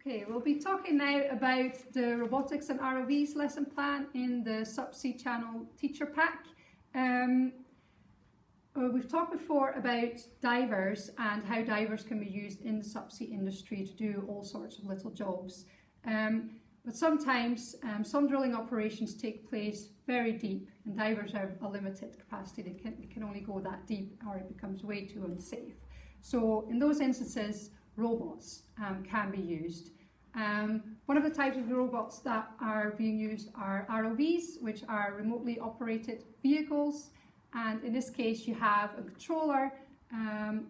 Okay, we'll be talking now about the Robotics and ROVs lesson plan in the Subsea channel teacher pack. We've talked before about divers and how divers can be used in the subsea industry to do all sorts of little jobs. But sometimes some drilling operations take place very deep and divers have a limited capacity. They can only go that deep or it becomes way too unsafe. So in those instances, robots can be used. One of the types of robots that are being used are ROVs, which are remotely operated vehicles. And in this case, you have a controller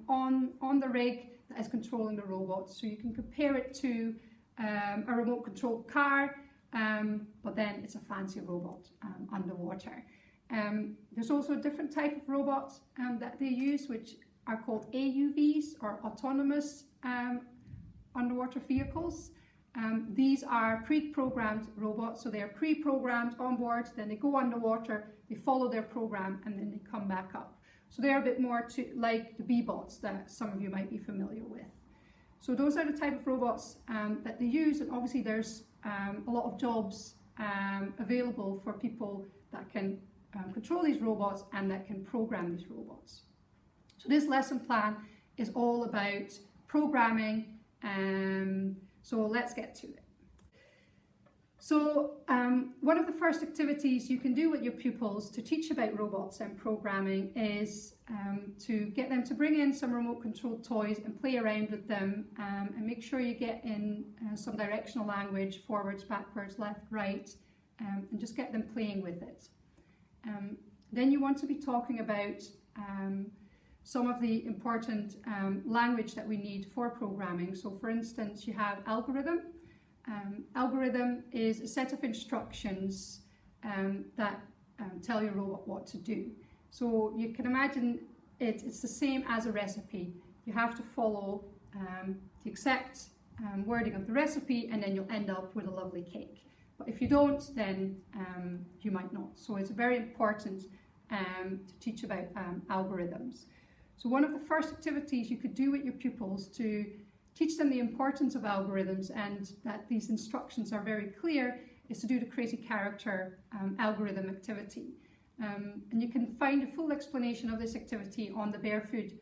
on the rig that is controlling the robot. So you can compare it to a remote controlled car, but then it's a fancy robot underwater. There's also a different type of robot that they use, which are called AUVs, or autonomous underwater vehicles. These are pre-programmed robots, so they are pre-programmed on board, then they go underwater, they follow their program, and then they come back up. So they're a bit more like the B-bots that some of you might be familiar with. So those are the type of robots that they use, and obviously there's a lot of jobs available for people that can control these robots and that can program these robots. So this lesson plan is all about programming, so let's get to it. So one of the first activities you can do with your pupils to teach about robots and programming is to get them to bring in some remote controlled toys and play around with them, and make sure you get in some directional language, forwards, backwards, left, right, and just get them playing with it. Then you want to be talking about some of the important language that we need for programming. So for instance, you have algorithm. Algorithm is a set of instructions that tell your robot what to do. So you can imagine it's the same as a recipe. You have to follow the exact wording of the recipe, and then you'll end up with a lovely cake. But if you don't, then you might not. So it's very important to teach about algorithms. So one of the first activities you could do with your pupils to teach them the importance of algorithms and that these instructions are very clear is to do the crazy character algorithm activity. And you can find a full explanation of this activity on the Barefoot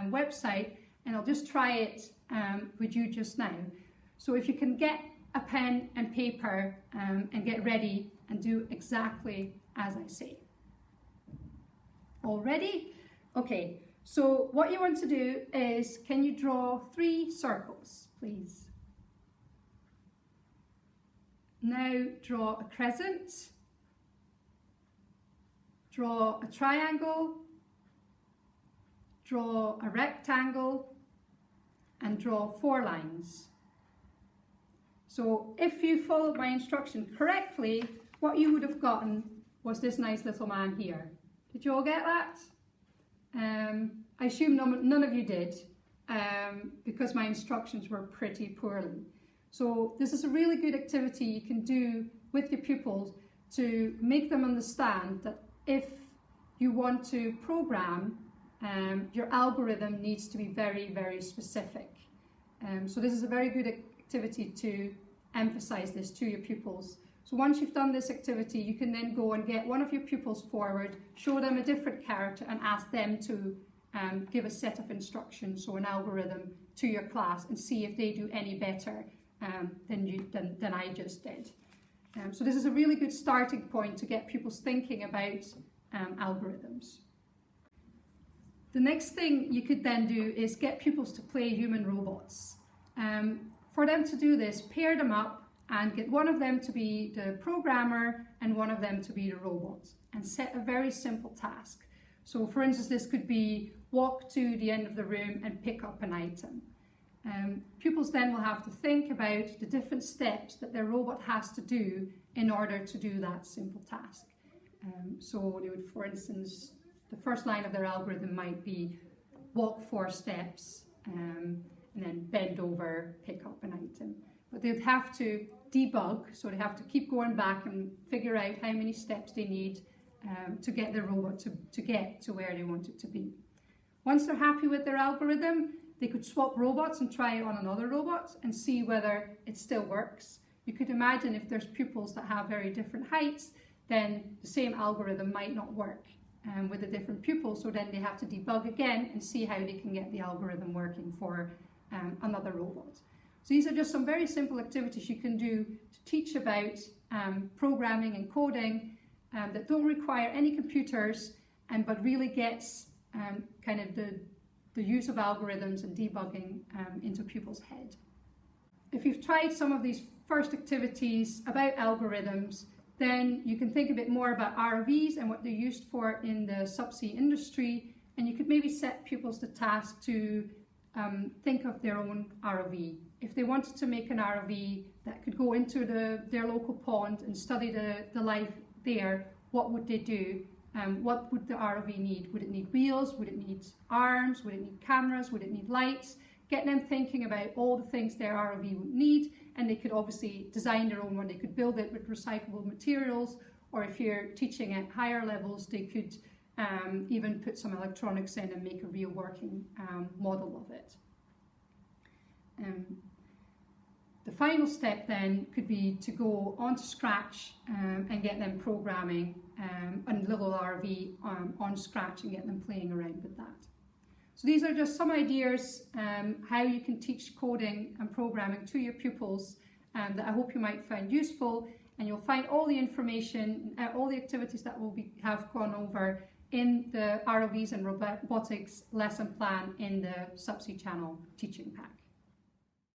website, and I'll just try it with you just now. So if you can get a pen and paper and get ready and do exactly as I say. All ready? Okay. So what you want to do is, can you draw 3 circles, please? Now draw a crescent, draw a triangle, draw a rectangle, and draw 4 lines. So if you followed my instruction correctly, what you would have gotten was this nice little man here. Did you all get that? I assume none of you did, because my instructions were pretty poorly. So this is a really good activity you can do with your pupils to make them understand that if you want to program, your algorithm needs to be very, very specific. So this is a very good activity to emphasize this to your pupils. So once you've done this activity, you can then go and get one of your pupils forward, show them a different character, and ask them to give a set of instructions, so an algorithm, to your class, and see if they do any better than I just did. So this is a really good starting point to get pupils thinking about algorithms. The next thing you could then do is get pupils to play human robots. For them to do this, pair them up and get one of them to be the programmer and one of them to be the robot, and set a very simple task. So for instance, this could be walk to the end of the room and pick up an item. Pupils then will have to think about the different steps that their robot has to do in order to do that simple task. So they would, for instance, the first line of their algorithm might be walk 4 steps and then bend over, pick up an item. But they'd have to debug, so they have to keep going back and figure out how many steps they need to get their robot to get to where they want it to be. Once they're happy with their algorithm, They could swap robots and try it on another robot and see whether it still works. You could imagine if there's pupils that have very different heights, then the same algorithm might not work with the different pupils, so then they have to debug again and see how they can get the algorithm working for another robot. So these are just some very simple activities you can do to teach about programming and coding that don't require any computers, but really gets kind of the use of algorithms and debugging into pupils' head. If you've tried some of these first activities about algorithms, then you can think a bit more about ROVs and what they're used for in the subsea industry, and you could maybe set pupils the task to think of their own ROV. If they wanted to make an ROV that could go into their local pond and study the life there, what would they do? What would the ROV need? Would it need wheels? Would it need arms? Would it need cameras? Would it need lights? Get them thinking about all the things their ROV would need, and they could obviously design their own one. They could build it with recyclable materials, or if you're teaching at higher levels, they could even put some electronics in and make a real working model of it. The final step then could be to go onto Scratch and get them programming a little ROV on Scratch and get them playing around with that. So these are just some ideas how you can teach coding and programming to your pupils that I hope you might find useful, and you'll find all the information, all the activities that have gone over in the ROVs and robotics lesson plan in the Subsea channel teaching pack.